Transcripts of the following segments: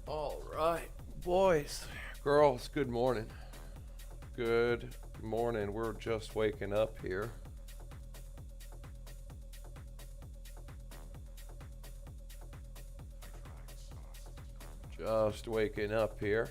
All right, boys, girls, good morning. Good morning. We're just waking up here. Just waking up here.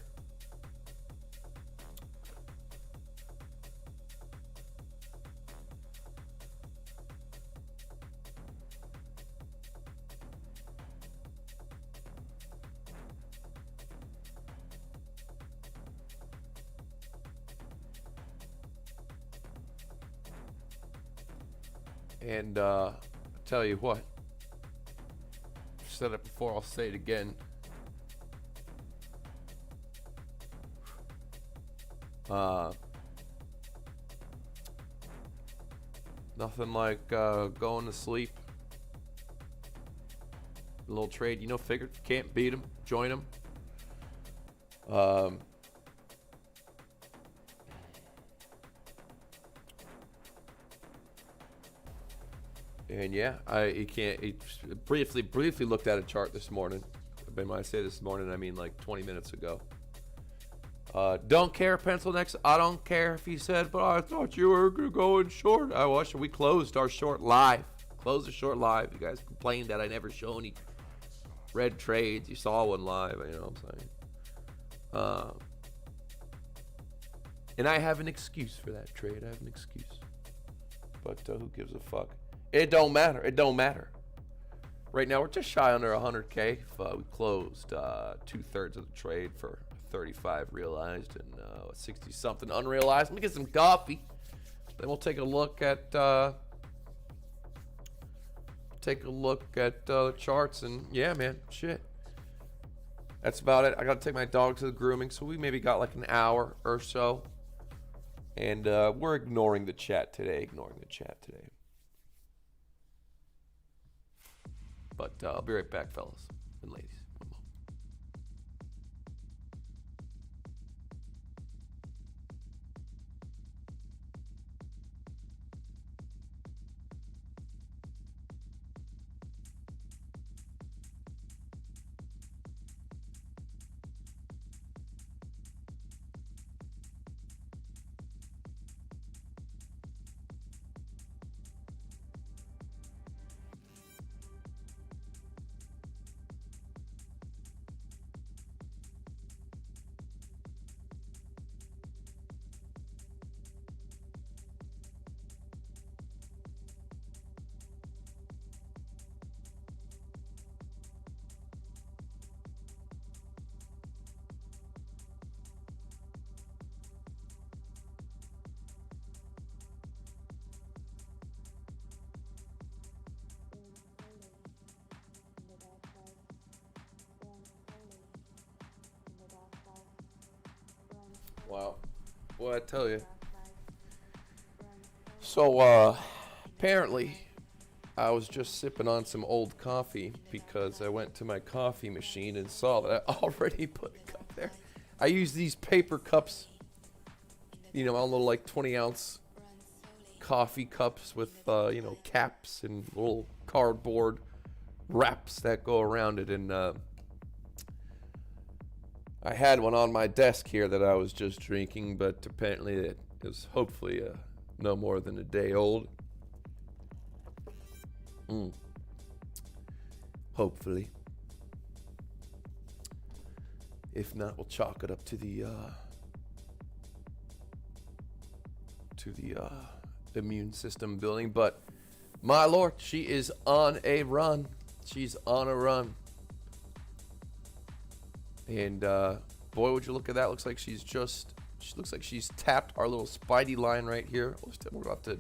And I'll tell you what, I've said it before, I'll say it again. Nothing like going to sleep. A little trade, you know, figured can't beat them, join them. And yeah, briefly looked at a chart this morning. When I say this morning, I mean like 20 minutes ago. Don't care, pencil next. I don't care if he said, but I thought you were going short. I watched. We closed our short live. Closed the short live. You guys complained that I never show any red trades. You saw one live. You know what I'm saying? And I have an excuse for that trade. I have an excuse. But who gives a fuck? It don't matter. It don't matter. Right now, we're just shy under 100K. We closed 2/3 of the trade for 35 realized and 60 something unrealized. Let me get some coffee. Then we'll take a look at the charts. And yeah, man, shit. That's about it. I gotta take my dog to the grooming, so we maybe got like an hour or so. And we're ignoring the chat today. But I'll be right back, fellas and ladies. Wow. Boy, I tell you. So, apparently, I was just sipping on some old coffee because I went to my coffee machine and saw that I already put a cup there. I use these paper cups, you know, on little like 20-ounce coffee cups with, you know, caps and little cardboard wraps that go around it. And I had one on my desk here that I was just drinking, but apparently it is hopefully no more than a day old. Hopefully. If not, we'll chalk it up to the immune system building. But my lord, she is on a run. She's on a run. And boy, would you look at that. Looks like she looks like she's tapped our little spidey line right here. We're about to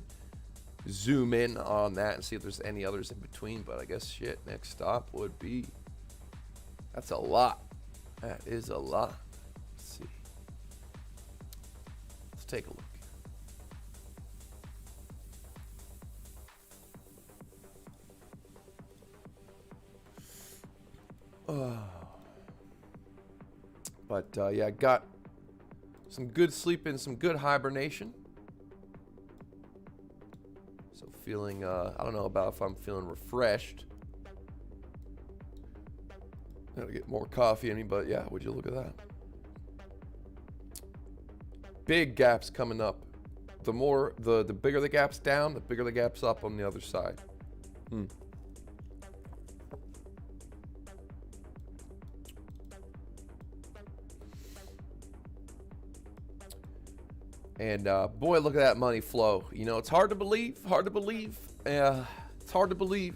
zoom in on that and see if there's any others in between. But I guess shit, next stop would be, that's a lot. That is a lot. Let's see. Let's take a look. But yeah, I got some good sleep and some good hibernation. So feeling, I don't know about if I'm feeling refreshed. Gotta get more coffee in me, but yeah, would you look at that? Big gaps coming up. The bigger the gaps down, the bigger the gaps up on the other side. And boy, look at that money flow. You know, it's hard to believe. It's hard to believe.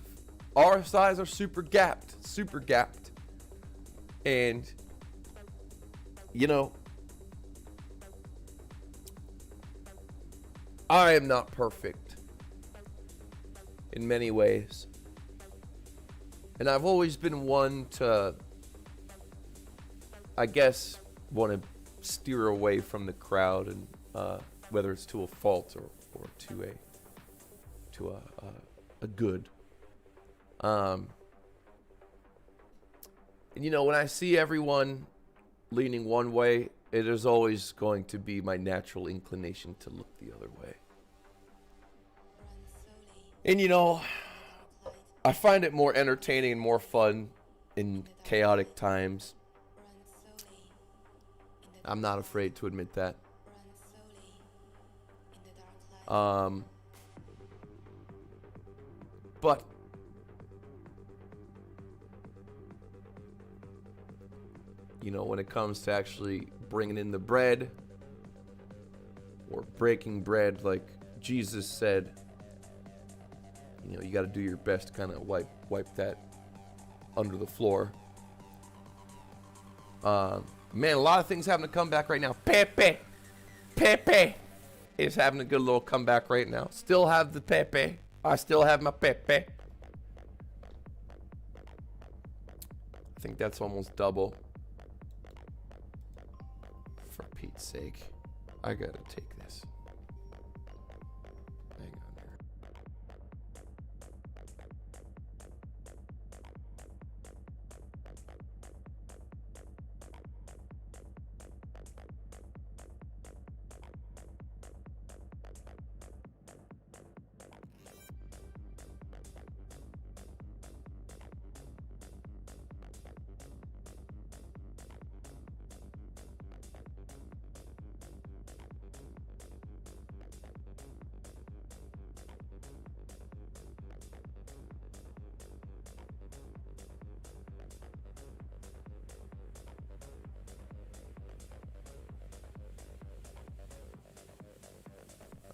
RSIs are super gapped. And, you know, I am not perfect in many ways. And I've always been one to, I guess, want to steer away from the crowd, and whether it's to a fault or to a good. And you know, when I see everyone leaning one way, it is always going to be my natural inclination to look the other way. And you know, I find it more entertaining and more fun in chaotic times. I'm not afraid to admit that. But you know, when it comes to actually bringing in the bread or breaking bread, like Jesus said, you know, you got to do your best to kind of wipe that under the floor. Man, a lot of things having to come back right now. Pepe is having a good little comeback right now. Still have the Pepe. I still have my Pepe. I think that's almost double. For Pete's sake, I gotta take this. Hang on there.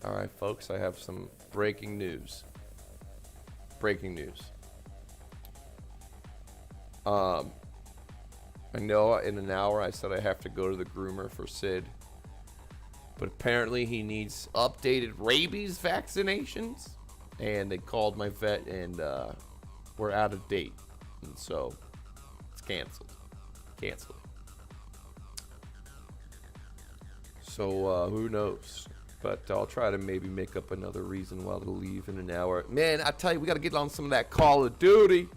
All right, folks, I have some breaking news. I know in an hour I said I have to go to the groomer for Sid, but apparently he needs updated rabies vaccinations, and they called my vet, and we're out of date, and so it's canceled. So who knows? But I'll try to maybe make up another reason why to leave in an hour. Man, I tell you, we got to get on some of that Call of Duty.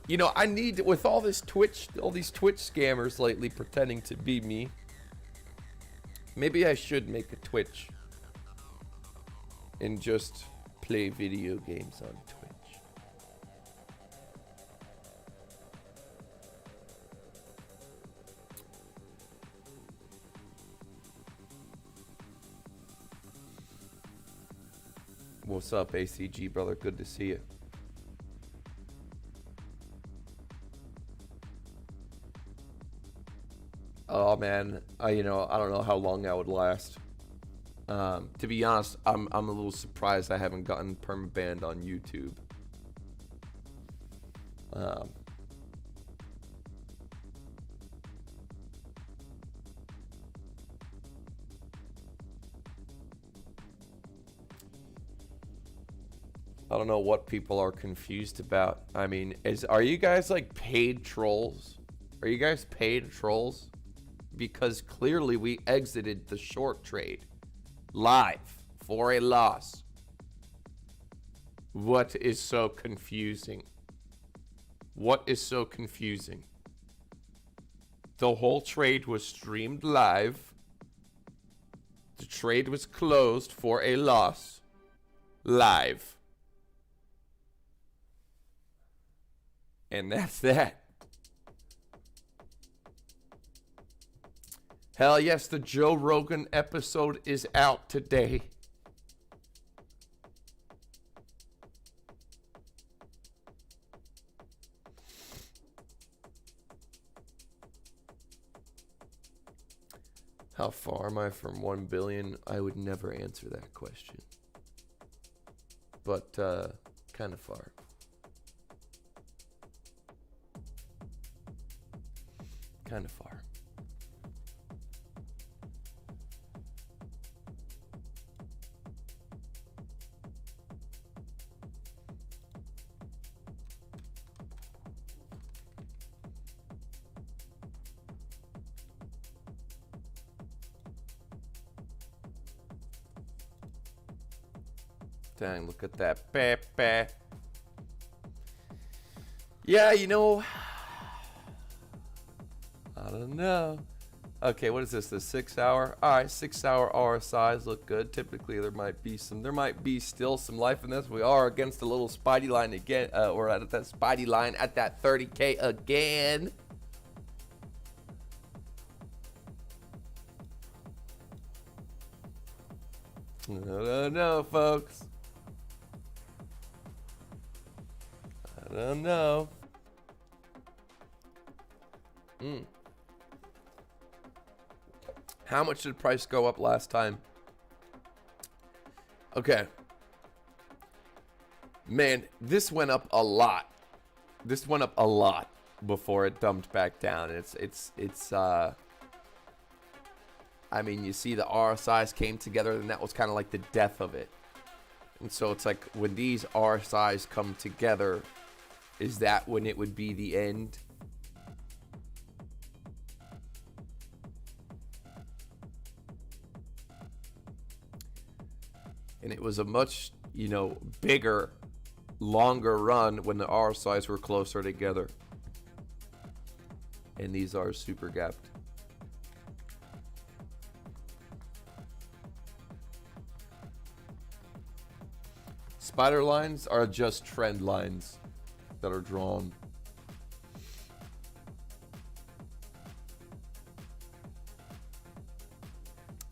You know, I need to, with all these Twitch scammers lately pretending to be me. Maybe I should make a Twitch and just play video games on Twitch. What's up, ACG brother? Good to see you. Oh man, I don't know how long I would last. To be honest, I'm a little surprised I haven't gotten permabanned on YouTube. I don't know what people are confused about. I mean, are you guys like paid trolls? Are you guys paid trolls? Because clearly we exited the short trade live for a loss. What is so confusing? What is so confusing? The whole trade was streamed live. The trade was closed for a loss live. And that's that. Hell yes, the Joe Rogan episode is out today. How far am I from 1 billion? I would never answer that question. But, kind of far. Kind of far. Dang, look at that. Bah, bah. Yeah, you know, I don't know. Okay, what is this? The 6 hour? All right, 6 hour RSIs look good. Typically, there might be still some life in this. We are against the little Spidey line again. We're at that Spidey line at that 30K again. I don't know, folks. I don't know. How much did price go up last time? Okay. Man, this went up a lot. This went up a lot before it dumped back down. I mean, you see the RSIs came together, and that was kind of like the death of it. And so it's like when these RSIs come together, is that when it would be the end? And it was a much, bigger, longer run when the RSIs were closer together. And these are super gapped. Spider lines are just trend lines that are drawn.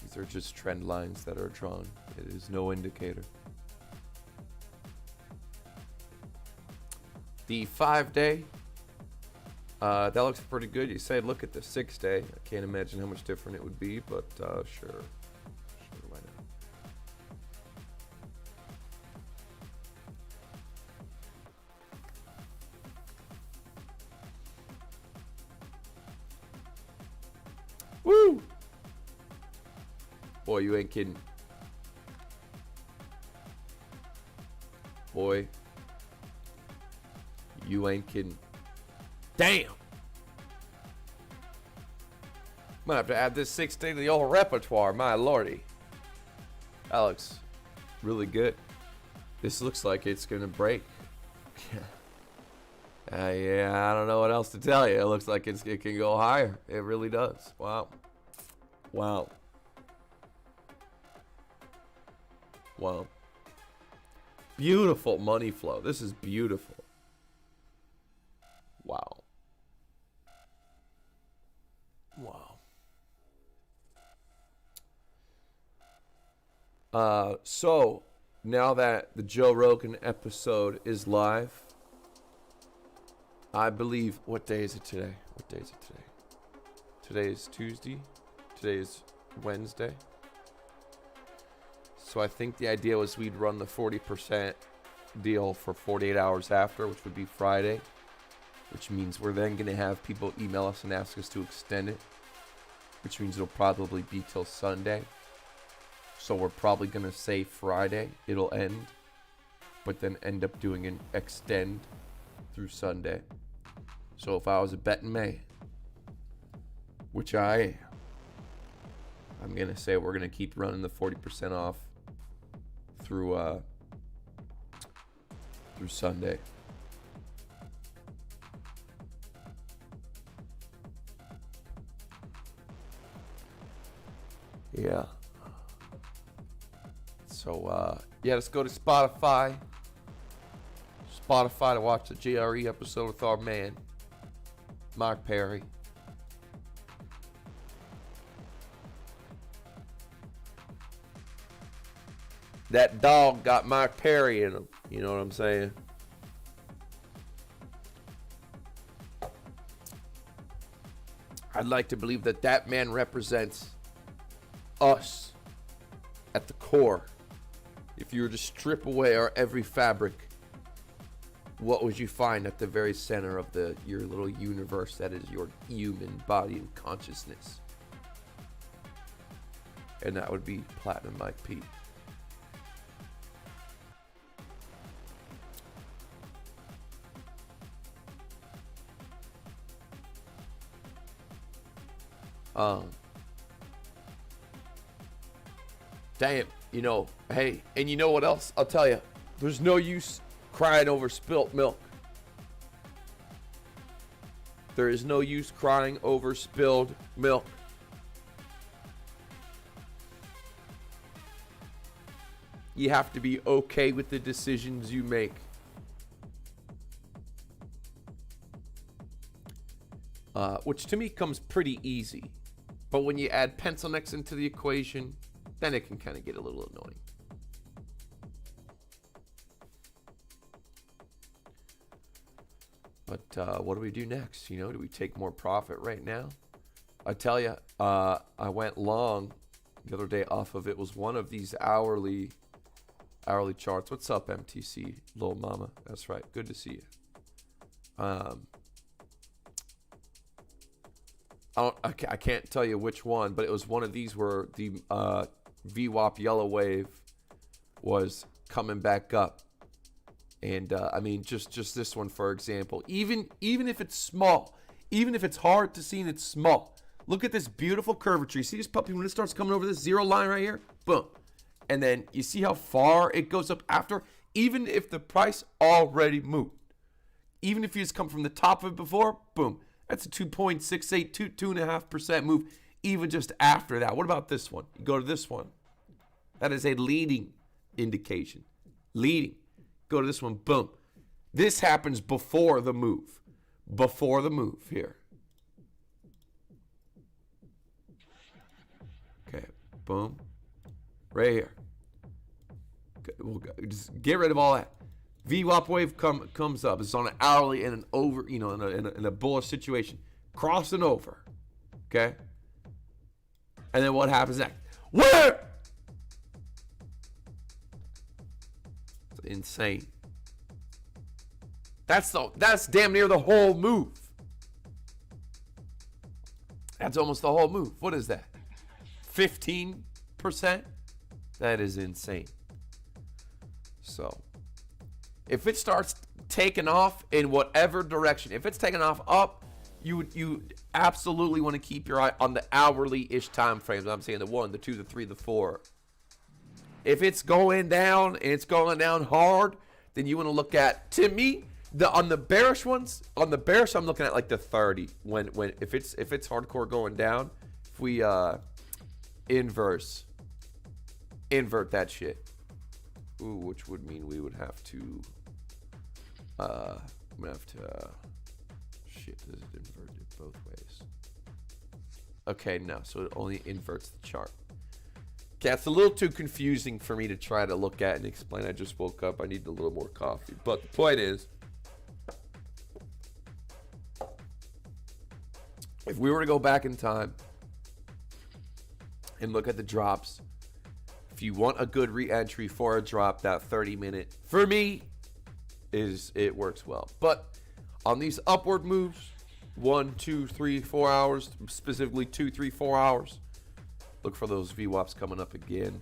These are just trend lines that are drawn. It is no indicator. The 5-day, that looks pretty good. You say look at the 6-day. I can't imagine how much different it would be, but sure. Why not? Woo! Boy, you ain't kidding. Boy, you ain't kidding. Damn! Might have to add this 6-day to the old repertoire, my lordy. That looks really good. This looks like it's gonna break. Yeah, I don't know what else to tell you. It looks like it can go higher. It really does. Wow. Wow. Wow. Beautiful money flow. This is beautiful. Wow. Wow. So now that the Joe Rogan episode is live, I believe, what day is it today? What day is it today? Today is Tuesday. Today is Wednesday. So I think the idea was we'd run the 40% deal for 48 hours after, which would be Friday, which means we're then going to have people email us and ask us to extend it, which means it'll probably be till Sunday. So we're probably going to say Friday it'll end, but then end up doing an extend through Sunday. So if I was a betting man, which I am, I'm going to say we're going to keep running the 40% off through Sunday. Yeah. So, yeah, let's go to Spotify. Spotify to watch the GRE episode with our man, Mark Perry. That dog got Mike Perry in him. You know what I'm saying? I'd like to believe that that man represents us at the core. If you were to strip away our every fabric, what would you find at the very center of your little universe that is your human body and consciousness? And that would be Platinum Mike P. Damn, you know, hey, and you know what else? I'll tell you, there's no use crying over spilt milk. There is no use crying over spilled milk. You have to be okay with the decisions you make. Which to me comes pretty easy. But when you add PHEMEX into the equation, then it can kind of get a little annoying. But what do we do next? You know, do we take more profit right now? I tell you, I went long the other day off of it. Was one of these hourly charts. What's up, MTC, little mama? That's right. Good to see you. I can't tell you which one, but it was one of these where the VWAP yellow wave was coming back up. And I mean, just this one, for example, even if it's small, even if it's hard to see and it's small, look at this beautiful curvature. You see this puppy when it starts coming over this zero line right here? Boom. And then you see how far it goes up after, even if the price already moved. Even if you just come from the top of it before, boom. That's a 2.68, 2.5% move, even just after that. What about this one? You go to this one. That is a leading indication. Leading. Go to this one, boom. This happens before the move. Before the move here. Okay, boom. Right here. Okay, we'll just get rid of all that. VWAP wave comes up. It's on an hourly and an over, you know, in a bullish situation. Crossing over. Okay? And then what happens next? Where? It's insane. That's damn near the whole move. That's almost the whole move. What is that? 15%? That is insane. So if it starts taking off in whatever direction, if it's taking off up, you absolutely want to keep your eye on the hourly-ish time frames. I'm saying the 1, the 2, the 3, the 4. If it's going down and it's going down hard, then you want to look at, to me, on the bearish ones, on the bearish, I'm looking at like the 30. When if it's hardcore going down, if we invert that shit. Ooh, which would mean we would have to I'm gonna have to shit, does it invert it both ways? Okay, no, so it only inverts the chart. Okay, it's a little too confusing for me to try to look at and explain. I just woke up, I need a little more coffee. But the point is, if we were to go back in time and look at the drops, if you want a good re-entry for a drop, that 30-minute, for me, it works well. But on these upward moves, 1, 2, 3, 4 hours, specifically 2, 3, 4 hours, look for those VWAPs coming up again.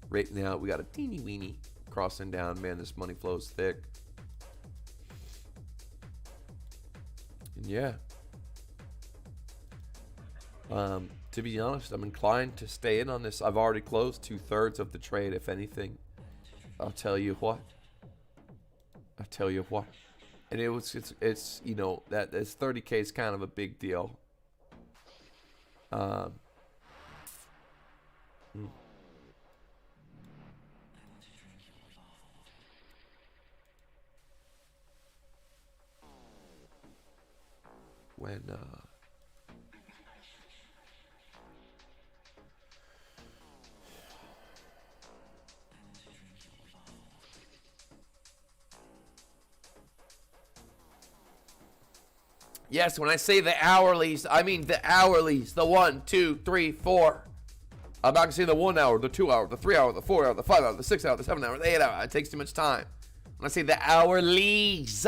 Right now, we got a teeny weeny crossing down. Man, this money flow is thick. And yeah. To be honest, I'm inclined to stay in on this. I've already closed 2/3 of the trade, if anything. I'll tell you what. And it's you know, that this 30K is kind of a big deal. When Yes, when I say the hourlies, I mean the hourlies. The 1, 2, 3, 4. I'm not going to say the 1 hour, the 2 hour, the 3 hour, the 4 hour, the 5 hour, the 6 hour, the 7 hour, the 8 hour. It takes too much time. When I say the hourlies.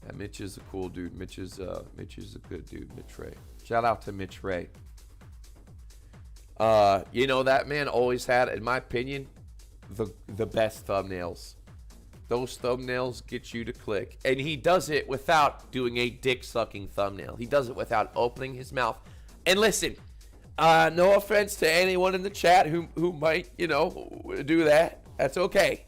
Yeah, Mitch is a cool dude. Mitch is a good dude, Mitch Ray. Shout out to Mitch Ray. You know, that man always had, in my opinion, the best thumbnails. Those thumbnails get you to click. And he does it without doing a dick-sucking thumbnail. He does it without opening his mouth. And listen, no offense to anyone in the chat who might, you know, do that. That's okay.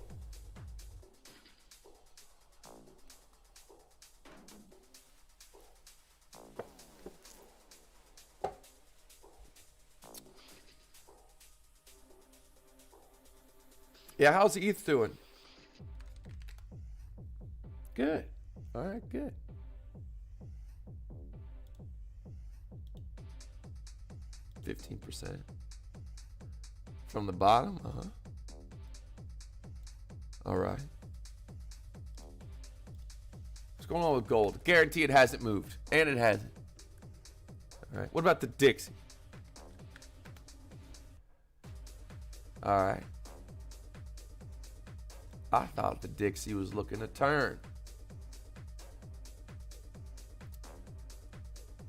Yeah, how's ETH doing? Good. All right, good. %. From the bottom? All right. What's going on with gold? Guarantee it hasn't moved. And it hasn't. All right. What about the Dixie? All right. I thought the Dixie was looking to turn.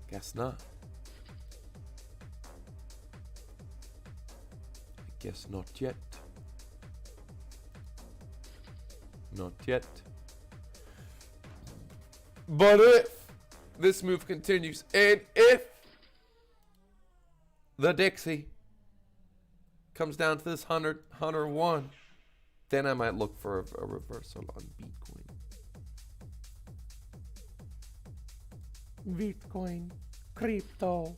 Guess not. I guess not yet. Not yet. But if this move continues, and if the Dixie comes down to this 101, then I might look for a reversal on Bitcoin. Bitcoin. Crypto.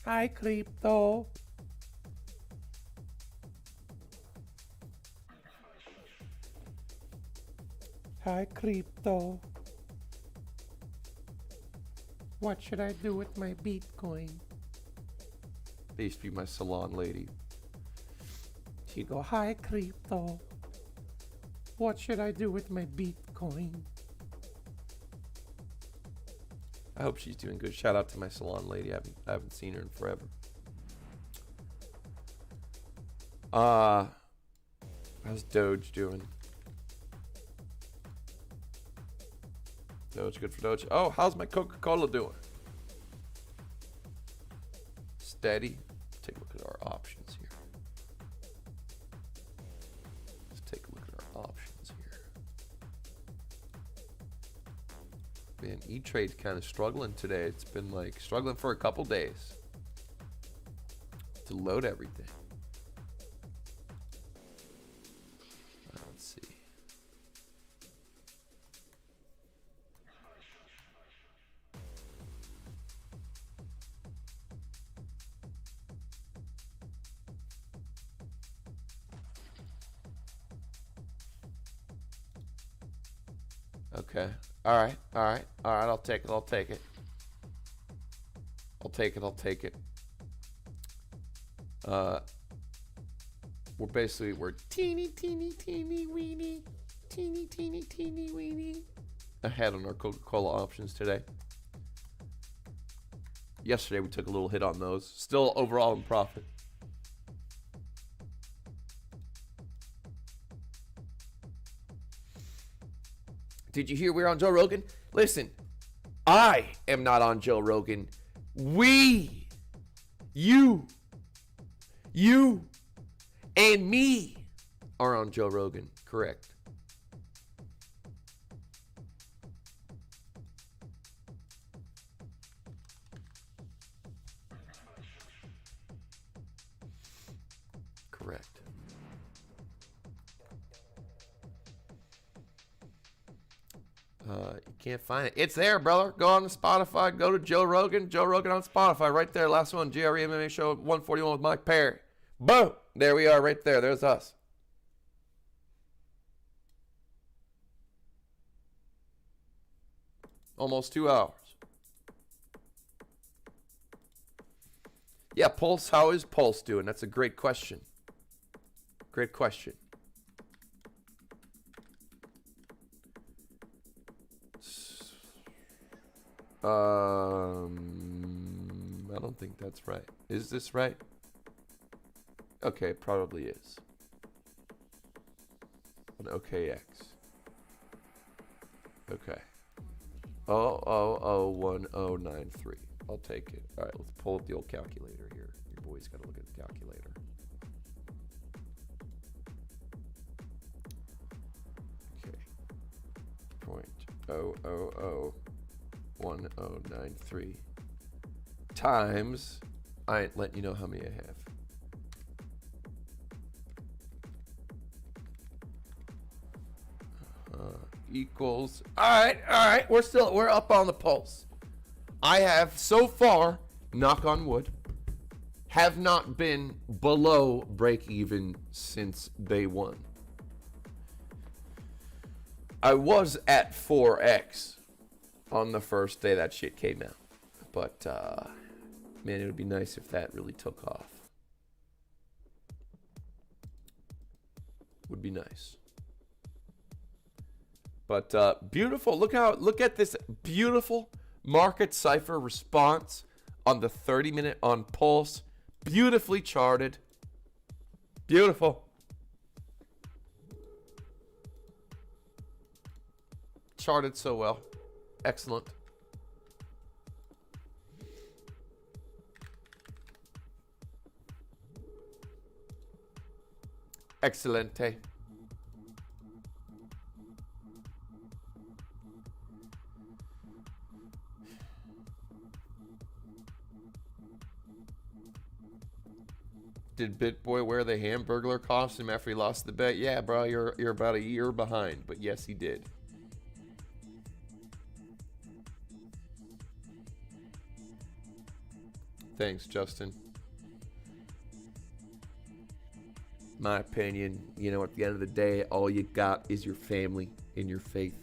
Hi, crypto. Hi, crypto. What should I do with my Bitcoin? They used to be my salon lady. She'd go, hi, crypto. What should I do with my Bitcoin? I hope she's doing good. Shout out to my salon lady. I haven't seen her in forever. How's Doge doing? Doge, good for Doge. Oh, how's my Coca-Cola doing? Steady. Take a look at our options here. Take a look at our options here. Man, E-Trade's kind of struggling today. It's been like struggling for a couple days to load everything. Let's see. Okay. All right. I'll take it. We're teeny weeny ahead on our Coca-Cola options today. Yesterday we took a little hit on those. Still overall in profit. Did you hear we're on Joe Rogan? Listen, I am not on Joe Rogan. We, you, and me are on Joe Rogan. Correct. Correct. You can't find it. It's there, brother. Go on to Spotify. Go to Joe Rogan. Joe Rogan on Spotify. Right there. Last one. GRE MMA Show 141 with Mike Perry. Boom. There we are right there. There's us. Almost 2 hours. Yeah, Pulse, how is Pulse doing? That's a great question. Great question. I don't think that's right. Is this right? Okay, it probably is. An OKX. Okay. 0001093. I'll take it. All right, let's pull up the old calculator here. Your boy's got to look at the calculator. Okay. 0.0001093 times. I ain't letting you know how many I have. Equals. All right. We're up on the pulse. I have so far, knock on wood, have not been below break even since day one. I was at 4x on the first day that shit came out. But, man, it would be nice if that really took off. Would be nice. But beautiful. Look at this beautiful market cipher response on the 30-minute on Pulse. Beautifully charted. Beautiful. Charted so well. Excellent. Excelente. Did BitBoy wear the Hamburglar costume after he lost the bet? Yeah, bro, you're about a year behind, but yes, he did. Thanks, Justin. My opinion, you know, at the end of the day, all you got is your family and your faith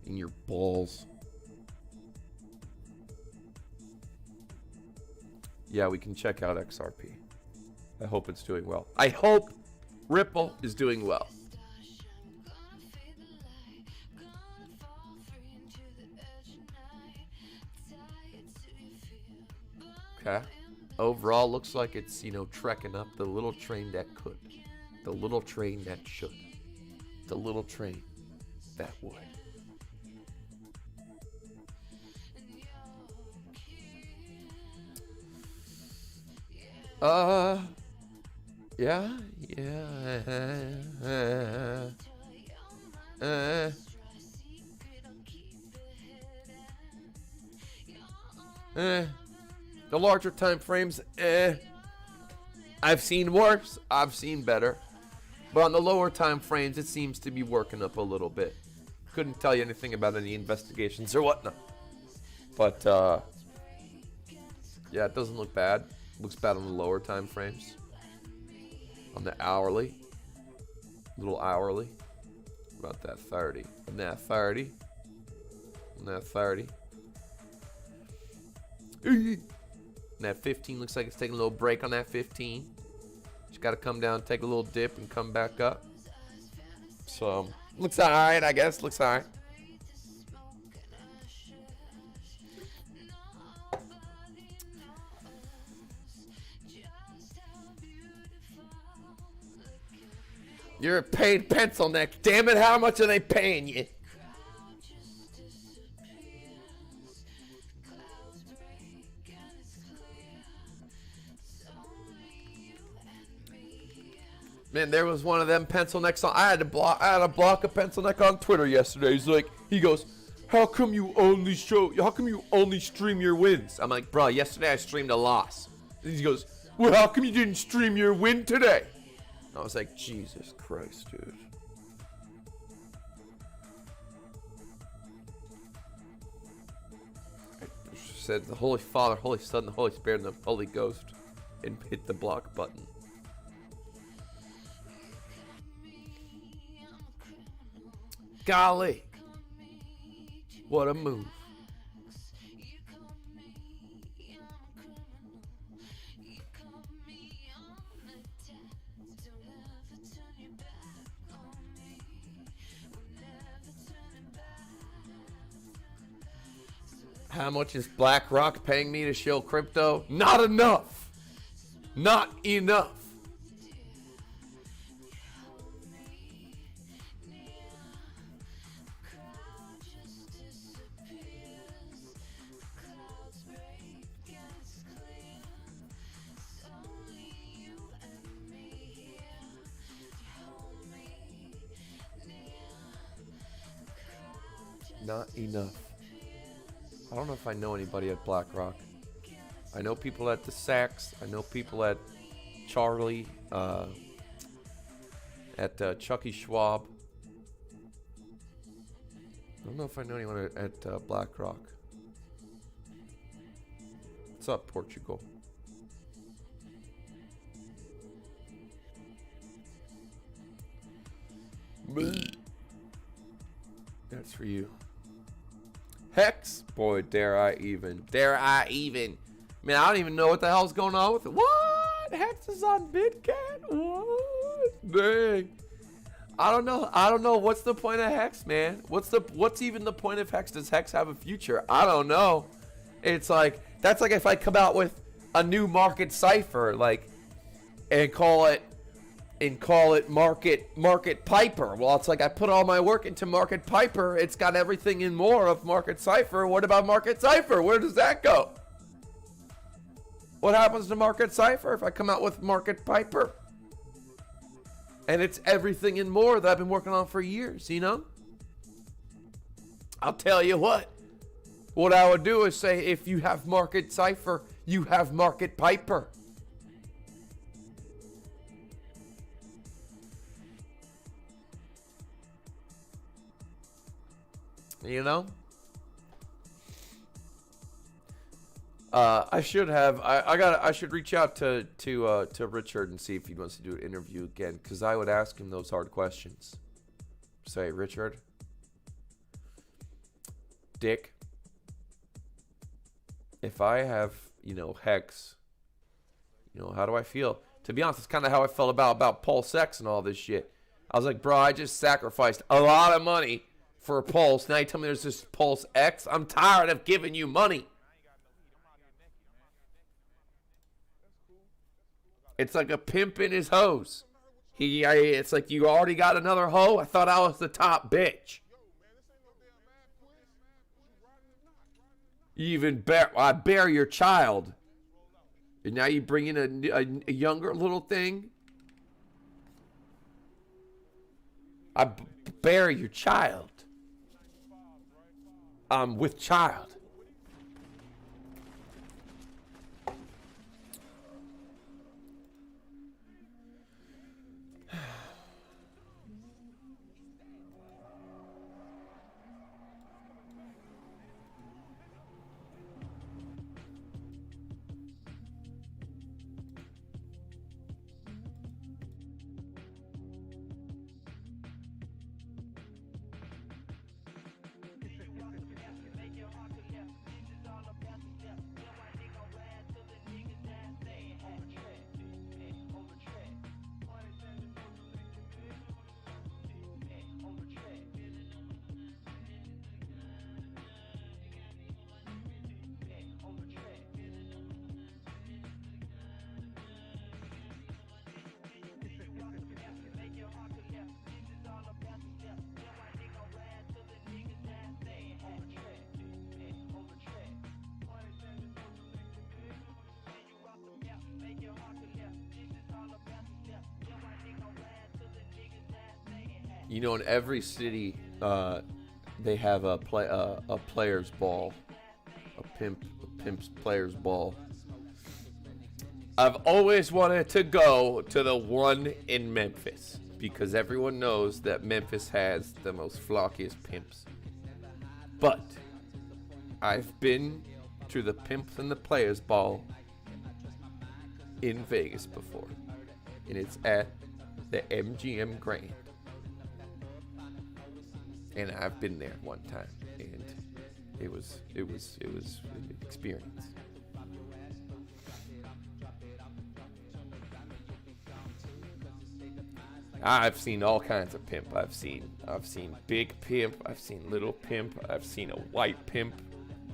and your balls. Yeah, we can check out XRP. I hope it's doing well. I hope Ripple is doing well. Okay. Overall, looks like it's, you know, trekking up the little train that could. The little train that should. The little train that would. Yeah. The larger time frames, I've seen worse, I've seen better. But on the lower time frames, it seems to be working up a little bit. Couldn't tell you anything about any investigations or whatnot. But, yeah, it doesn't look bad. Looks bad on the lower time frames. On the hourly. Little hourly. About that 30. On that 30. On that 30. And that 15 looks like it's taking a little break on that 15. Just got to come down, take a little dip, and come back up. So, looks alright, I guess. Looks alright. You're a paid pencil neck. Damn it, how much are they paying you? Man, there was one of them pencil necks on. I had to block a pencil neck on Twitter yesterday. He goes, how come you only stream your wins? I'm like, bro, yesterday I streamed a loss. And he goes, well, how come you didn't stream your win today? I was like, Jesus Christ, dude. I said the Holy Father, Holy Son, the Holy Spirit, and the Holy Ghost, and hit the block button. Golly. What a move. How much is BlackRock paying me to show crypto? Not enough. Not enough. Not enough. I don't know if I know anybody at BlackRock. I know people at the Saks. I know people at Charlie, at Chucky Schwab. I don't know if I know anyone at BlackRock. What's up, Portugal? That's for you. Hex, boy, dare I even. Man, I don't even know what the hell's going on with it. What? Hex is on BitCat? What? Dang. I don't know. What's the point of Hex, man? What's even the point of Hex? Does Hex have a future? I don't know. It's like, that's like if I come out with a new market cipher, like, and call it Market Piper. Well, it's like I put all my work into Market Piper. It's got everything in more of Market Cipher. What about Market Cipher? Where does that go? What happens to Market Cipher if I come out with Market Piper? And it's everything and more that I've been working on for years, you know? I'll tell you what. What I would do is say, if you have Market Cipher, you have Market Piper. You know, I should reach out to Richard and see if he wants to do an interview again, because I would ask him those hard questions. Say, Richard, Dick, if I have, Hex, how do I feel? To be honest, it's kind of how I felt about Pulse X and all this shit. I was like, bro, I just sacrificed a lot of money for a Pulse. Now you tell me there's this Pulse X. I'm tired of giving you money. It's like a pimp in his hose. It's like, you already got another hoe? I thought I was the top bitch. You even bear your child. And now you bring in a younger little thing? I bear your child. I'm with child. In every city, they have a players ball, a pimp's players ball. I've always wanted to go to the one in Memphis because everyone knows that Memphis has the most flockiest pimps. But I've been to the pimps and the players ball in Vegas before, and it's at the MGM Grand. And I've been there one time, and it was an experience. I've seen all kinds of pimp. I've seen big pimp. I've seen little pimp. I've seen a white pimp.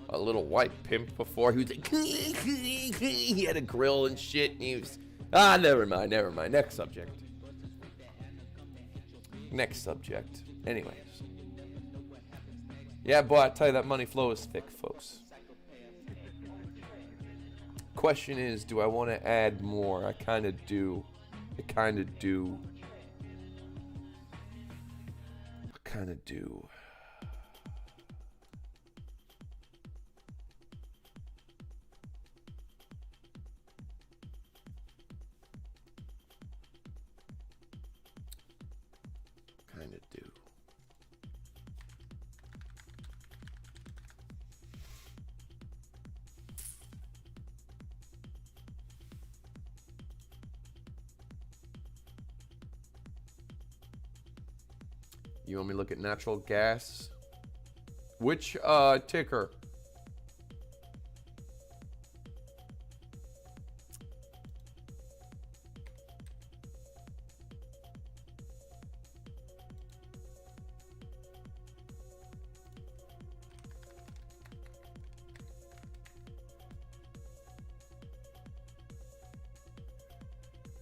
a little white pimp before. He was like, he had a grill and shit, and he was, never mind. Next subject. Anyways. Yeah, boy, I tell you, that money flow is thick, folks. Question is, do I want to add more? I kind of do. You want me to look at natural gas? Which ticker?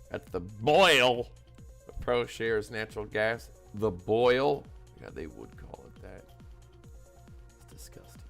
That's the boil. The Pro Shares natural gas. The boil. Yeah, they would call it that. It's disgusting.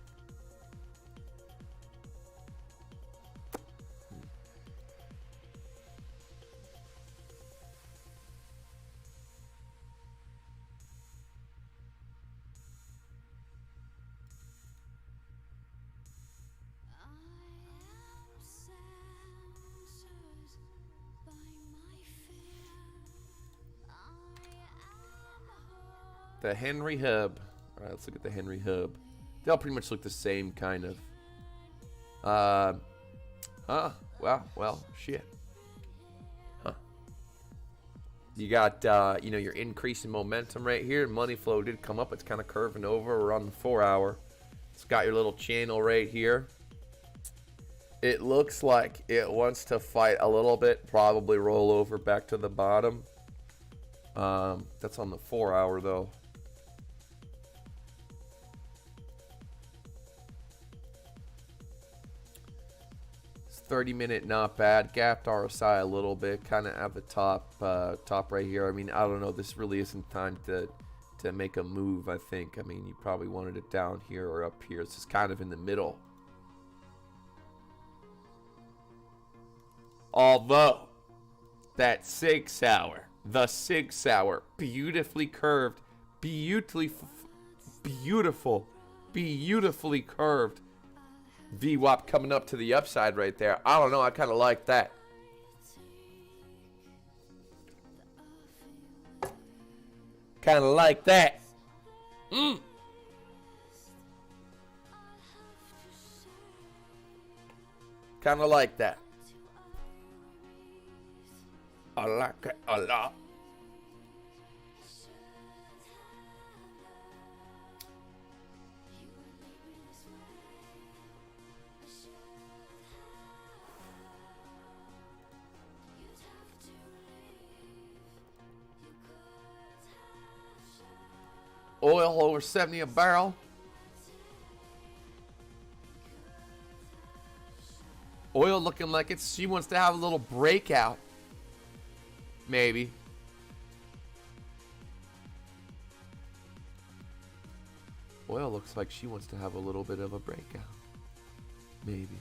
The Henry Hub. All right, let's look at the Henry Hub. They all pretty much look the same, kind of. Well, shit. Huh. You got, you know, your increase in momentum right here. Money flow did come up. It's kind of curving over. We're on the 4 hour. It's got your little channel right here. It looks like it wants to fight a little bit. Probably roll over back to the bottom. That's on the 4 hour, though. 30-minute, not bad. Gapped RSI a little bit, kind of at the top right here. I mean, I don't know. This really isn't time to make a move, I think. I mean, you probably wanted it down here or up here. This is kind of in the middle. Although, that 6 hour, the 6 hour, beautifully curved, beautifully curved VWAP coming up to the upside right there. I don't know. I kind of like that. Kind of like that. Kind of like that. I like it a lot. Oil over 70 a barrel. Oil looking like she wants to have a little breakout. Maybe. Oil looks like she wants to have a little bit of a breakout. Maybe.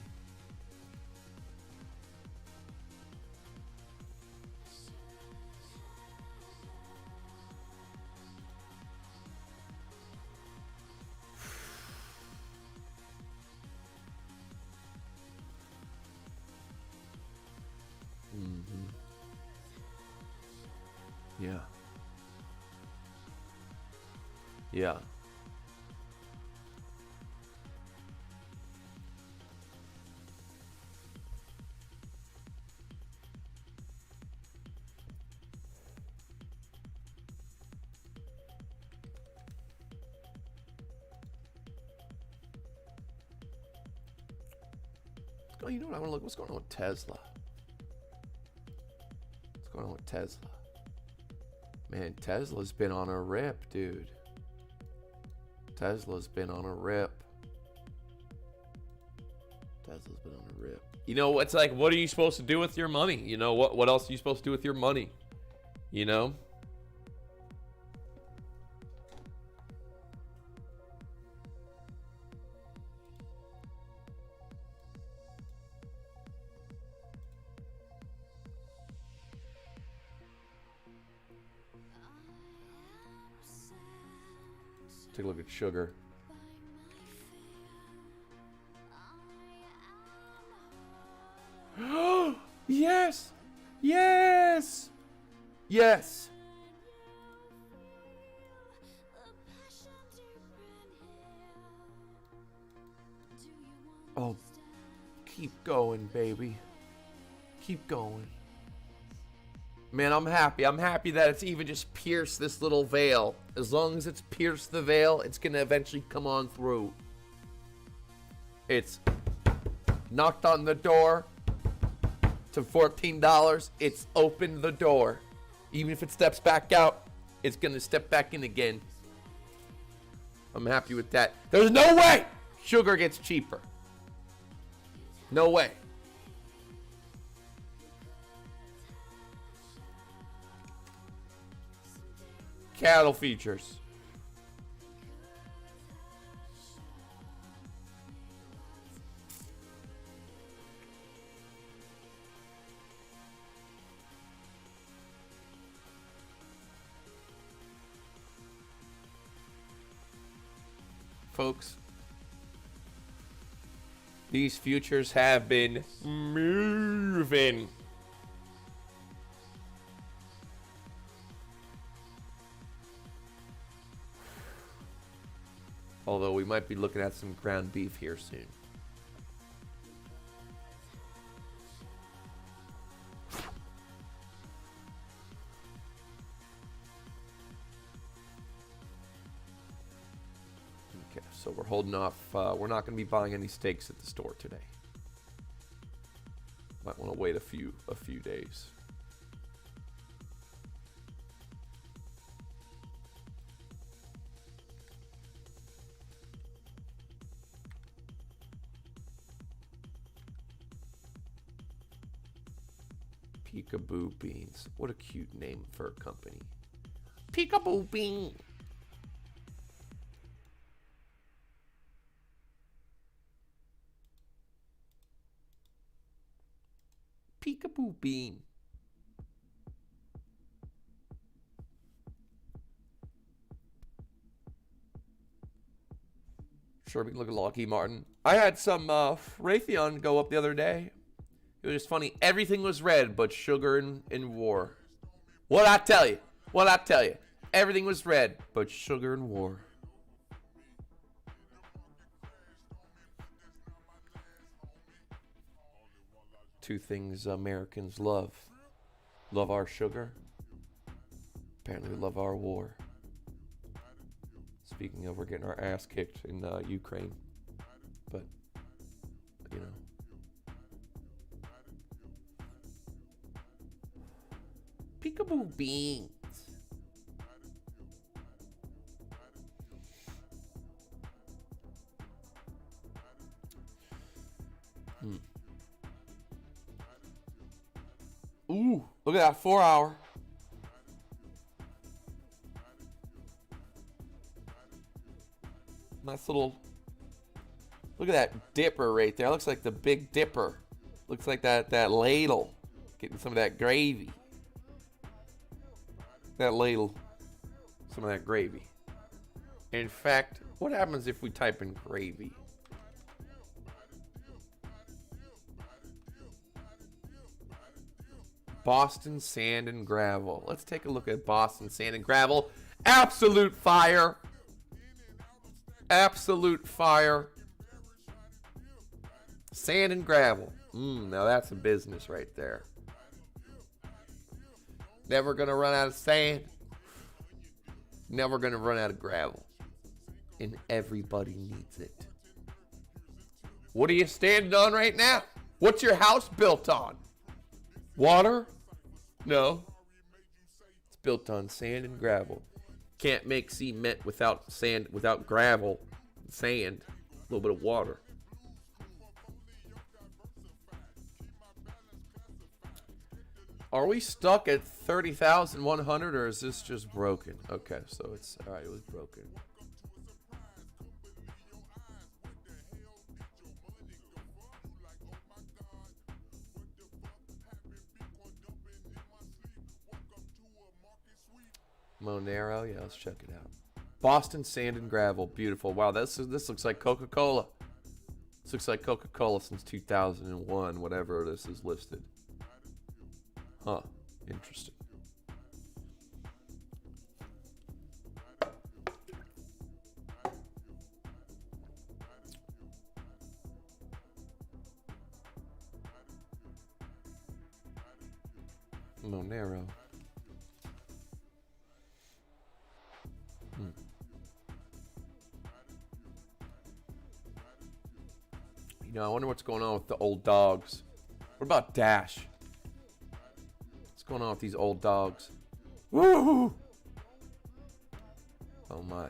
Yeah. Yeah. Oh, you know what I want to look? What's going on with Tesla? What's going on with Tesla? Man, Tesla's been on a rip, dude. Tesla's been on a rip. Rip. You know, it's like, what are you supposed to do with your money? You know, what else are you supposed to do with your money? You know? Take a look at sugar. Yes! Yes! Yes! Oh, keep going, baby. Keep going. Man, I'm happy. I'm happy that it's even just pierced this little veil. As long as it's pierced the veil, it's going to eventually come on through. It's knocked on the door to $14. It's opened the door. Even if it steps back out, it's going to step back in again. I'm happy with that. There's no way sugar gets cheaper. No way. Cattle features. Folks, these futures have been moving. Although we might be looking at some ground beef here soon. Okay, so we're holding off. We're not going to be buying any steaks at the store today. Might want to wait a few days. Peekaboo Beans. What a cute name for a company. Peekaboo Bean. Peekaboo Bean. Sure, we can look at Lockheed Martin. I had some Raytheon go up the other day. It was just funny. Everything was red but sugar and war. What I tell you? What I tell you? Everything was red but sugar and war. Two things Americans love. Love our sugar. Apparently we love our war. Speaking of, we're getting our ass kicked in Ukraine. But, you know. Peekaboo Beans. Ooh, look at that 4 hour. Nice little. Look at that dipper right there. Looks like the Big Dipper. Looks like that ladle. Getting some of that gravy. That ladle, some of that gravy. In fact, what happens if we type in gravy? Boston Sand and Gravel. Let's take a look at Boston Sand and Gravel. Absolute fire. Absolute fire. Sand and gravel. Now that's a business right there. Never gonna run out of sand. Never gonna run out of gravel. And everybody needs it. What are you standing on right now? What's your house built on? Water? No. It's built on sand and gravel. Can't make cement without sand, without gravel, sand, a little bit of water. Are we stuck at 30,100 or is this just broken? Okay, so it's all right. It was broken. Monero, yeah, let's check it out. Boston Sand and Gravel, beautiful. Wow, this looks like Coca-Cola. This looks like Coca-Cola since 2001, whatever this is listed. Huh, interesting. Monero. You know, I wonder what's going on with the old dogs. What about Dash? What's going on with these old dogs? Woo! Oh my.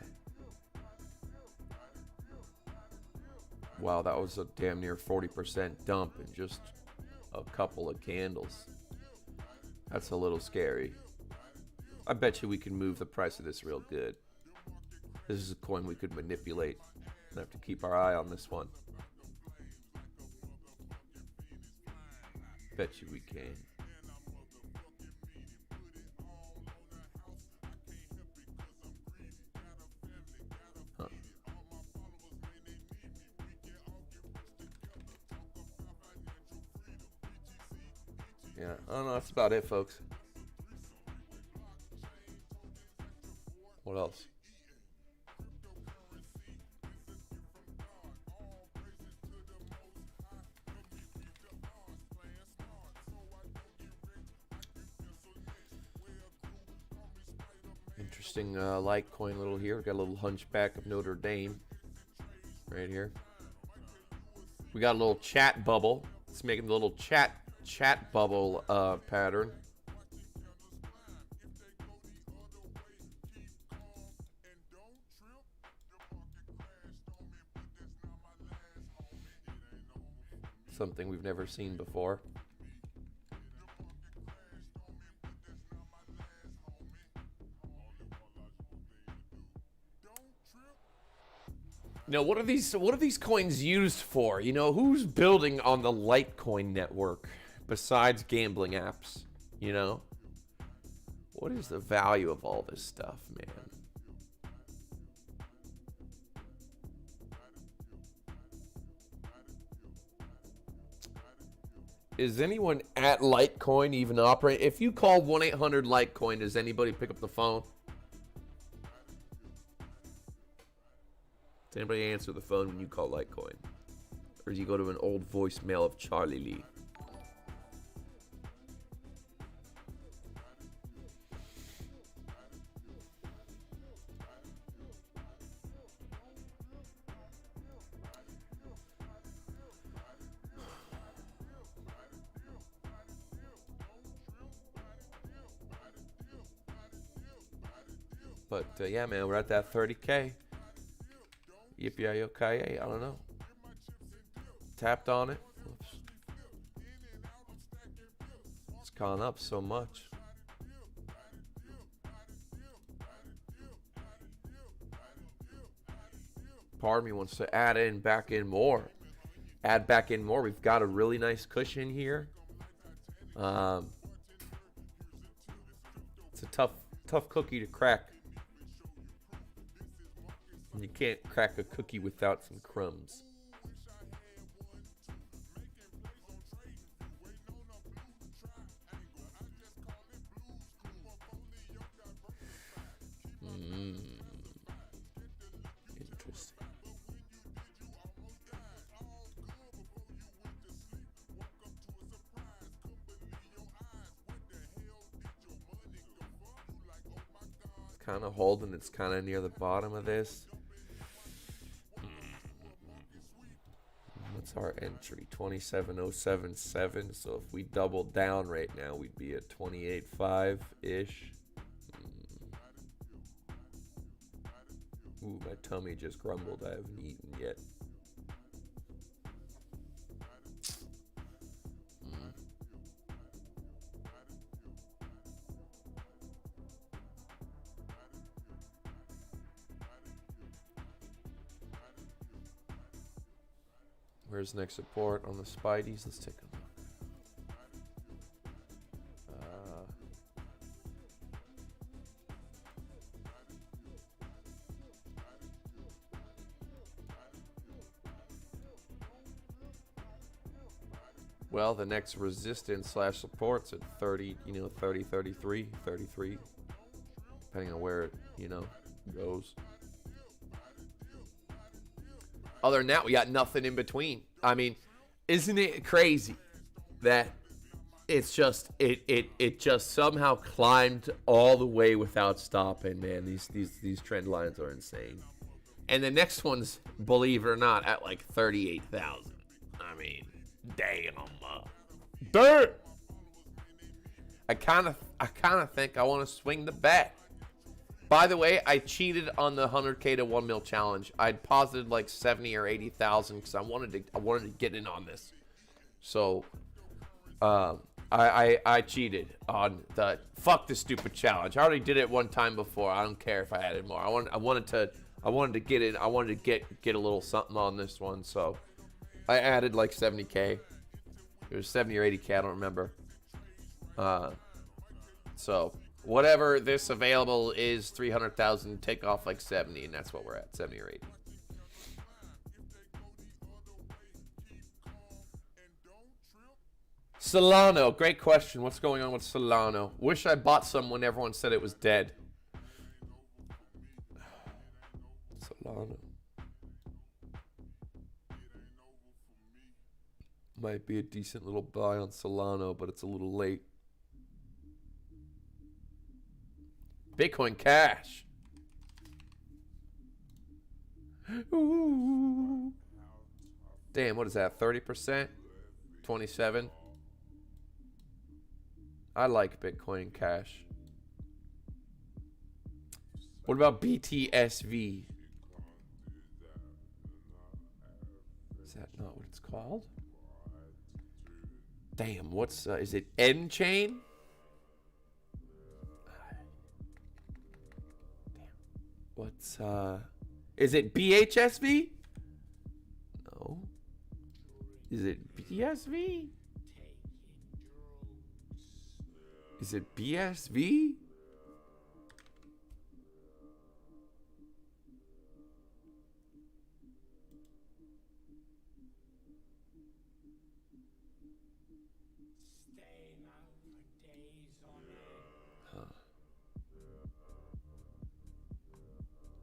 Wow, that was a damn near 40% dump in just a couple of candles. That's a little scary. I bet you we can move the price of this real good. This is a coin we could manipulate. We'll have to keep our eye on this one. Bet you we can. Huh. Yeah, I don't know. That's about it, folks. What else? Interesting Litecoin little here. We got a little Hunchback of Notre Dame right here. We got a little chat bubble. It's making the little chat bubble pattern. Something we've never seen before. You know, what are these coins used for? You know, who's building on the Litecoin network besides gambling apps? You know? What is the value of all this stuff, man? Is anyone at Litecoin even operating? If you call 1-800-Litecoin, does anybody pick up the phone? Does anybody answer the phone when you call Litecoin? Or do you go to an old voicemail of Charlie Lee? But yeah, man, we're at that 30K. Yippee-yi-yo-ki-yay, I don't know. Tapped on it. Oops. It's gone up so much. Part of me wants to add back in more. Add back in more. We've got a really nice cushion here. It's a tough cookie to crack. You can't crack a cookie without some crumbs. Interesting. It's kind of holding. It's kind of near the bottom of this. What's our entry? 27,077. So if we doubled down right now, we'd be at 28.5-ish. Ooh, my tummy just grumbled. I haven't eaten yet. Where's the next support on the Spideys? Let's take a look. Well, the next resistance slash support's at 30, 30, 33, 33, depending on where it, goes. Other than that, we got nothing in between. I mean, isn't it crazy that it's just, it just somehow climbed all the way without stopping, man. These trend lines are insane. And the next one's, believe it or not, at like 38,000. I mean, damn. Dirt. I kind of think I want to swing the bet. By the way, I cheated on the 100K to 1 mil challenge. I'd posited like 70 or 80,000 because I wanted to get in on this. So, I cheated on the fuck this stupid challenge. I already did it one time before. I don't care if I added more. I wanted to get in. I wanted to get a little something on this one. So, I added like 70K. It was 70 or 80K. I don't remember. So. Whatever this available is, 300,000, take off like 70, and that's what we're at, 70 or 80. Solano, great question. What's going on with Solano? Wish I bought some when everyone said it was dead. Solano. Might be a decent little buy on Solano, but it's a little late. Bitcoin Cash. Ooh. Damn, what is that? 30%? 27? I like Bitcoin Cash. What about BTSV? Is that not what it's called? Damn, what's is it N-Chain? What's is it BHSV? No. Is it BSV? Is it BSV?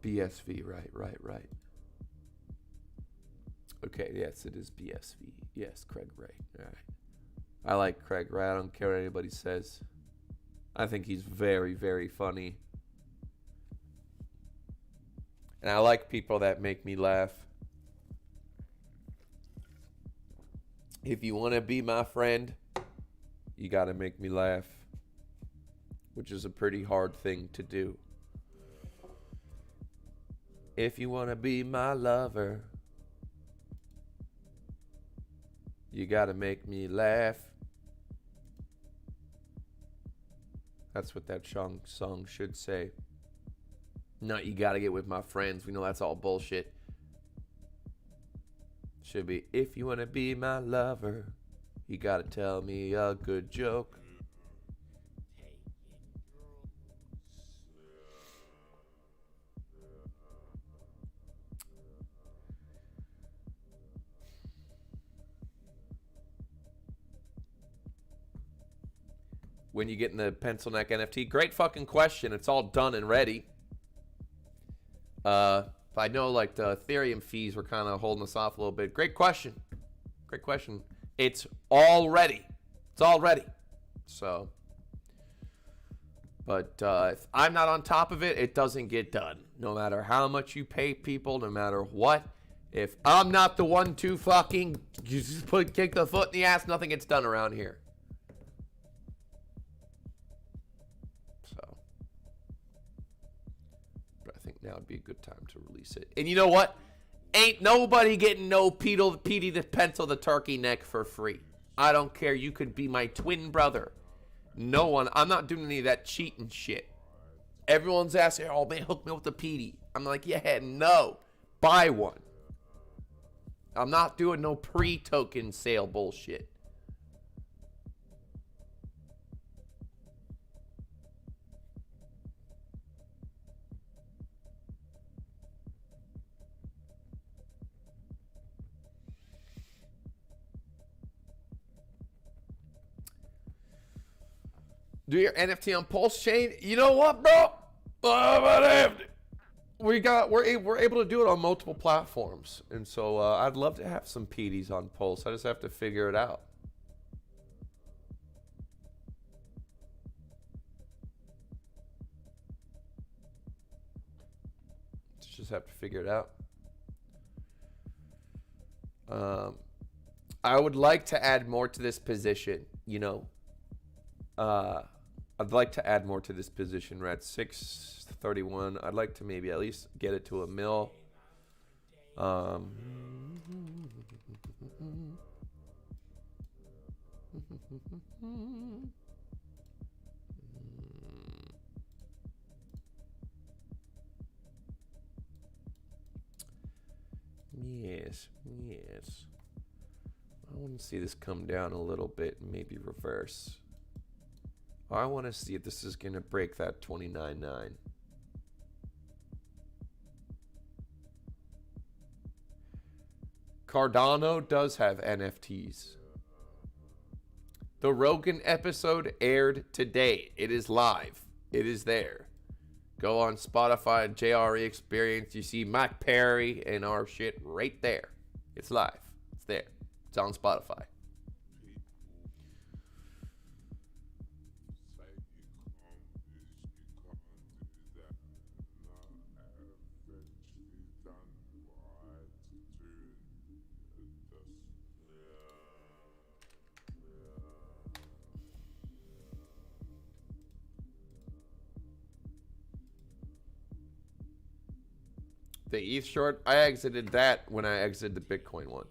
BSV, right. Okay, yes, it is BSV. Yes, Craig Wright. All right. I like Craig Wright. I don't care what anybody says. I think he's very, very funny. And I like people that make me laugh. If you want to be my friend, you got to make me laugh, which is a pretty hard thing to do. If you want to be my lover, you got to make me laugh. That's what that song should say. Not you got to get with my friends. We know that's all bullshit. Should be, if you want to be my lover, you got to tell me a good joke. When you get in the pencil neck NFT? Great fucking question. It's all done and ready. I know like the Ethereum fees were kind of holding us off a little bit. Great question. Great question. It's all ready. It's all ready. So, but if I'm not on top of it, it doesn't get done. No matter how much you pay people, no matter what. If I'm not the one to fucking just kick the foot in the ass, nothing gets done around here. Now would be a good time to release it. And you know what? Ain't nobody getting no Petey the pencil the turkey neck for free. I don't care. You could be my twin brother. No one. I'm not doing any of that cheating shit. Everyone's asking, oh man, hook me with the Petey. I'm like, yeah, no. Buy one. I'm not doing no pre-token sale bullshit. Do your NFT on Pulse Chain. You know what, bro? We're able to do it on multiple platforms, and so I'd love to have some PDs on Pulse. I just have to figure it out. Just have to figure it out. I would like to add more to this position. You know, I'd like to add more to this position. We're at 631. I'd like to maybe at least get it to a mil. Yes, yes. I want to see this come down a little bit and maybe reverse. I want to see if this is going to break that 29.9. Cardano does have NFTs. The Rogan episode aired today. It is live. It is there. Go on Spotify, JRE Experience. You see Mac Perry and our shit right there. It's live. It's there. It's on Spotify. The ETH short, I exited that when I exited the Bitcoin one.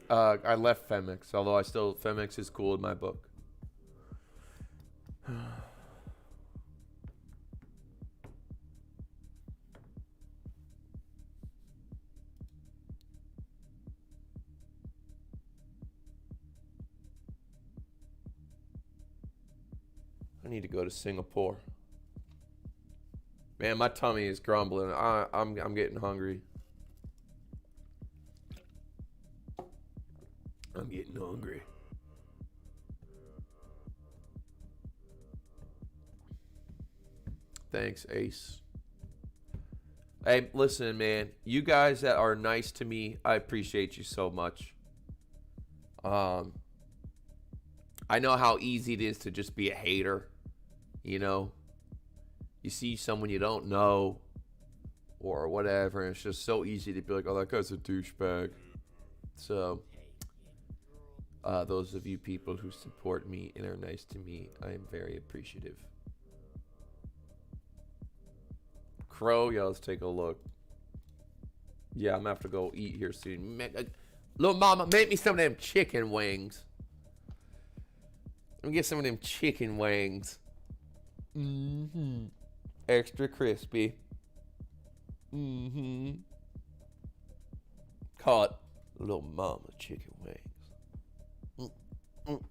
I left PHEMEX, although PHEMEX is cool in my book. I need to go to Singapore. Man, my tummy is grumbling. I'm getting hungry. I'm getting hungry. Thanks, Ace. Hey, listen, man. You guys that are nice to me, I appreciate you so much. I know how easy it is to just be a hater. You know? You see someone you don't know or whatever, and it's just so easy to be like, oh, that guy's a douchebag. So, those of you people who support me and are nice to me, I am very appreciative. Crow, yeah, let's take a look. Yeah, I'm gonna have to go eat here soon. Little mama, make me some of them chicken wings. Let me get some of them chicken wings. Mm-hmm. Extra crispy. Mm-hmm. Call it Little Mama chicken wings. Mm-mm.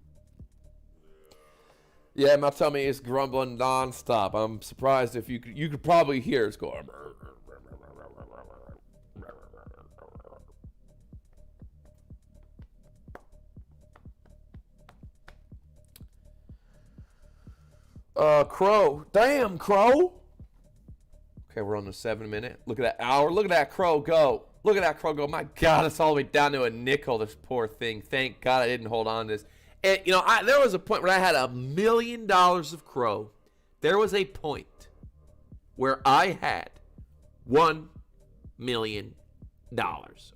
Yeah, my tummy is grumbling nonstop. I'm surprised if you could probably hear it's going. Crow. Damn, Crow. Okay, we're on the 7-minute. Look at that hour. Look at that Crow go. Look at that Crow go. My God, it's all the way down to a nickel, this poor thing. Thank God I didn't hold on to this. And, you know, there was a point where I had $1 million of Crow. There was a point where I had $1 million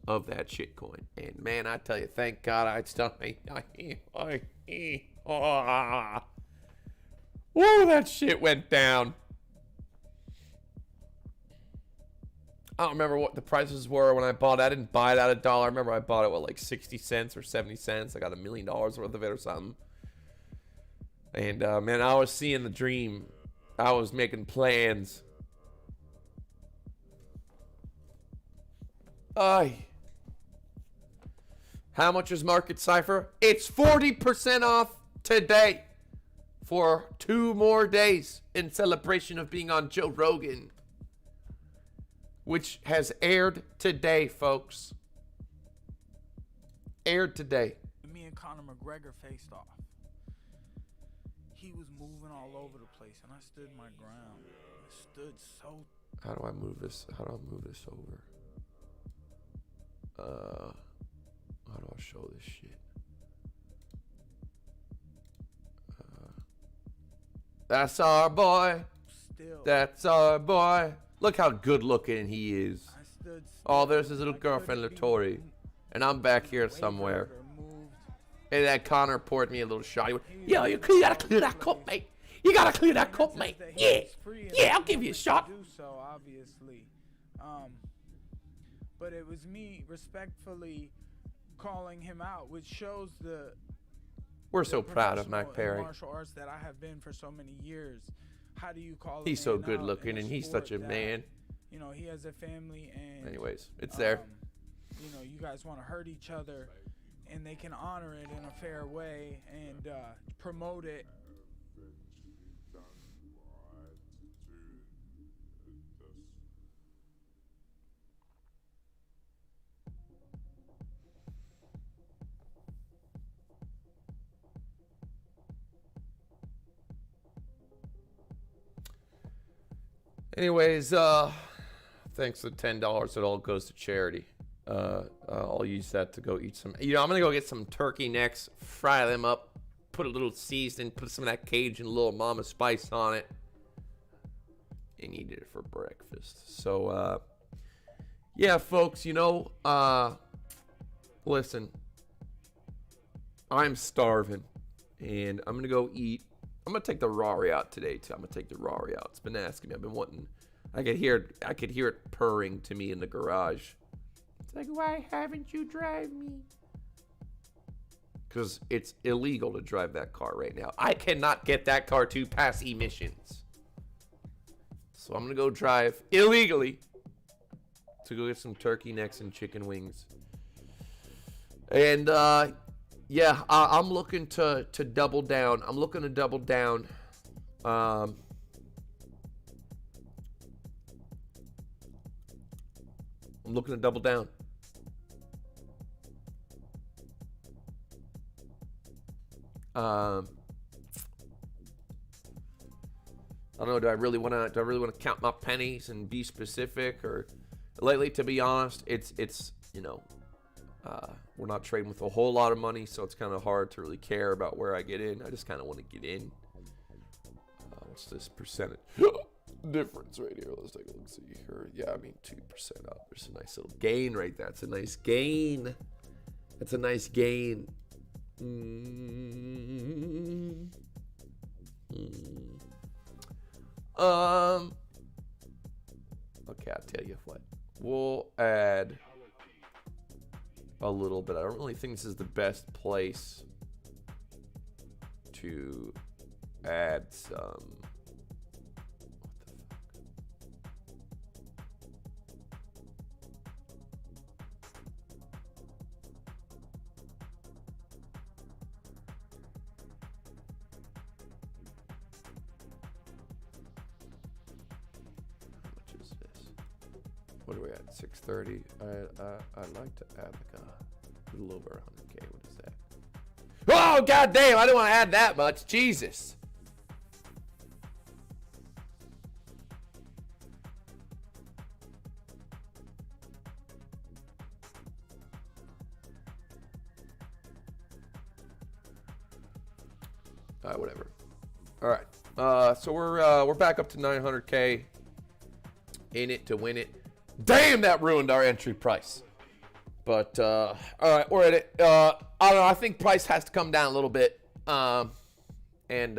of that shitcoin. And, man, I tell you, thank God I still... Whoa, that shit went down. I don't remember what the prices were when I bought it. I didn't buy it at $1. I remember I bought it at like 60 cents or 70 cents. I got $1 million worth of it or something. And man, I was seeing the dream. I was making plans. Aye. How much is Market Cipher? It's 40% off today for 2 more days in celebration of being on Joe Rogan, which has aired today, folks. Aired today. Me and Conor McGregor faced off. He was moving all over the place, and I stood my ground. I stood so. How do I move this? How do I move this over? How do I show this shit? That's our boy. Still. That's our boy. Look how good looking he is. I stood still. Oh, there's his little girlfriend, Latori. And I'm back here somewhere. And then Connor poured me a little shot. He went, yo, you gotta clear that cup, mate. You gotta clear that cup, mate. Yeah. Yeah, I'll give you a shot. Do so, obviously. But it was me respectfully calling him out, which shows we're so proud of Mike Perry. Martial arts that I have been for so many years. How do you call? He's so good looking, and he's such a man. You know, he has a family, and anyways, it's there. You know, you guys want to hurt each other, and they can honor it in a fair way and promote it. Anyways, thanks to the $10, it all goes to charity. I'll use that to go eat some. You know, I'm gonna go get some turkey necks, fry them up, put a little seasoning, put some of that Cajun little mama spice on it, and eat it for breakfast. So, yeah, folks, you know, listen, I'm starving, and I'm gonna go eat. I'm gonna take the Rari out today too. I'm gonna take the Rari out. It's been asking me. I've been wanting. I could hear it purring to me in the garage. It's like, why haven't you drive me? Because it's illegal to drive that car right now. I cannot get that car to pass emissions. So I'm gonna go drive illegally to go get some turkey necks and chicken wings. And yeah, I'm looking to double down. I'm looking to double down. I'm looking to double down. I don't know. Do I really want to count my pennies and be specific? Or lately, to be honest, it's you know. We're not trading with a whole lot of money, so it's kind of hard to really care about where I get in. I just kind of want to get in. What's this percentage difference right here? Let's take a look. See here. Yeah, I mean 2% up. There's a nice little gain right there. That's a nice gain. That's a nice gain. Okay, I'll tell you what. We'll add a little bit. I don't really think this is the best place to add some. How much is this? What are we at? 630. I'd like to add like a little over 100K. What is that? Oh, god damn, I didn't want to add that much. Jesus. Whatever. All right. So we're back up to 900K. In it to win it. Damn, that ruined our entry price. But all right, we're at it. I don't know. I think price has to come down a little bit. And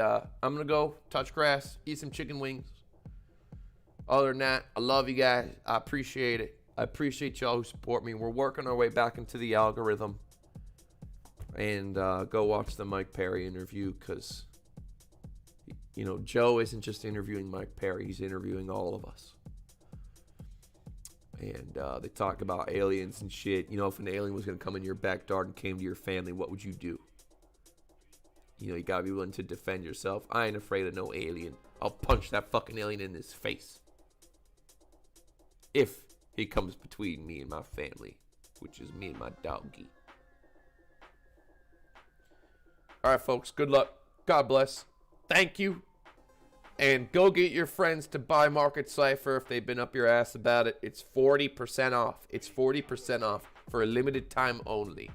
I'm gonna go touch grass, eat some chicken wings, Other than that, I love you guys. I appreciate it. I appreciate y'all who support me. We're working our way back into the algorithm. And go watch the Mike Perry interview because, you know, Joe isn't just interviewing Mike Perry. He's interviewing all of us. And they talk about aliens and shit. You know, if an alien was going to come in your backyard and came to your family, what would you do? You know, you got to be willing to defend yourself. I ain't afraid of no alien. I'll punch that fucking alien in his face. If he comes between me and my family, which is me and my doggy. All right, folks. Good luck. God bless. Thank you. And go get your friends to buy Market Cypher if they've been up your ass about it. It's 40% off. It's 40% off for a limited time only.